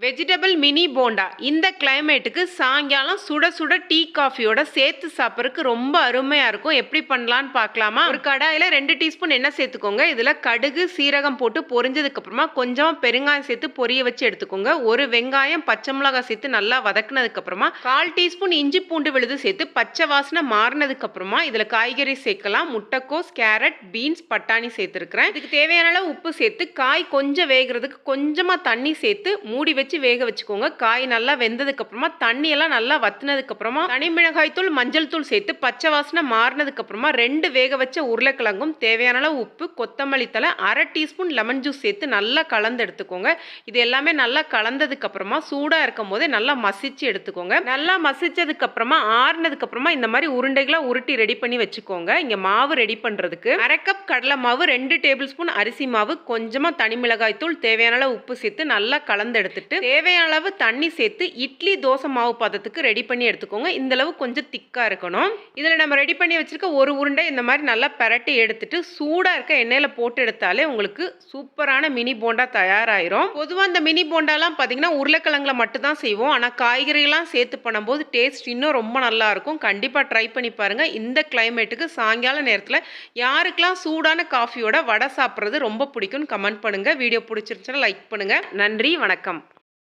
Vegetable mini bonda இந்த கிளைமேட்டுக்கு சாயங்காலம் சுட சுட டீ காஃபியோட சேர்த்து சாப்பிட்றதுக்கு ரொம்ப அருமையாக இருக்கும். எப்படி பண்ணலான்னு பார்க்கலாமா? ஒரு கடாயில் 2 டீஸ்பூன் எண்ணெய் சேர்த்துக்கோங்க. இதில் கடுகு சீரகம் போட்டு பொரிஞ்சதுக்கப்புறமா கொஞ்சமாக பெருங்காயம் சேர்த்து பொரிய வச்சு எடுத்துக்கோங்க. ஒரு வெங்காயம் பச்சை மிளகாய் சேர்த்து நல்லா வதக்குனதுக்கப்புறமா 1/4 டீஸ்பூன் இஞ்சி பூண்டு விழுது சேர்த்து பச்சை வாசனை மாறினதுக்கப்புறமா இதில் காய்கறி சேர்க்கலாம். முட்டைக்கோஸ், கேரட், பீன்ஸ், பட்டாணி சேர்த்துருக்கிறேன். இதுக்கு தேவையான அளவு உப்பு சேர்த்து காய் கொஞ்சம் வேகிறதுக்கு கொஞ்சமாக தண்ணி சேர்த்து மூடி வச்சு வேக வச்சுக்கோங்க. காய் நல்லா வெந்ததுக்கு அப்புறமா தண்ணி எல்லாம் நல்லா வத்தினதுக்கு அப்புறமா தனி மிளகாய் தூள், மஞ்சள் தூள் சேர்த்து பச்சை வாசனை மாறினதுக்கு அப்புறமா 2 வேக வச்ச உருளைக்கிழங்கும் தேவையான அளவு உப்பு, கொத்தமல்லி தழை, 1/2 டீஸ்பூன் லெமன் ஜூஸ் சேர்த்து நல்லா கலந்து எடுத்துக்கோங்க. இது எல்லாமே நல்லா கலந்ததுக்கு அப்புறமா சூடா இருக்கும் போதே நல்லா மசிச்சு எடுத்துக்கோங்க. நல்லா மசிச்சதுக்கு அப்புறமா ஆறுனதுக்கு அப்புறமா இந்த மாதிரி உருண்டைகளா உருட்டி ரெடி பண்ணி வச்சுக்கோங்க. இங்க மாவு ரெடி பண்றதுக்கு 1/2 கப் கடலை மாவு, 2 டேபிள் ஸ்பூன் அரிசி மாவு, கொஞ்சமா தனி மிளகாய் தூள், தேவையான அளவு உப்பு சேர்த்து நல்லா கலந்து எடுத்துட்டு தேவையான அளவு தண்ணி சேர்த்து இட்லி தோசை மாவு பதத்துக்கு ரெடி பண்ணி எடுத்துக்கோங்க. இந்த அளவு கொஞ்சம் திக்கா இருக்கணும். இதுல நம்ம ரெடி பண்ணி வச்சிருக்க ஒரு உருண்டை இந்த மாதிரி நல்லா பரட்டி எடுத்துட்டு சூடா இருக்க எண்ணெயில போட்டு எடுத்தாலே உங்களுக்கு சூப்பரான மினி போண்டா தயாராயிரும். பொதுவாக இந்த மினி போண்டாலாம் பார்த்தீங்கன்னா உருளைக்கிழங்குல மட்டும் தான் செய்வோம். ஆனால் காய்கறிகள்லாம் சேர்த்து பண்ணும்போது டேஸ்ட் இன்னும் ரொம்ப நல்லா இருக்கும். கண்டிப்பாக ட்ரை பண்ணி பாருங்க. இந்த கிளைமேட்டுக்கு சாயங்கால நேரத்தில் யாருக்கெல்லாம் சூடான காஃபியோட வடை சாப்பிட்றது ரொம்ப பிடிக்கும்னு கமெண்ட் பண்ணுங்க. வீடியோ பிடிச்சிருச்சுன்னா லைக் பண்ணுங்க. நன்றி, வணக்கம்.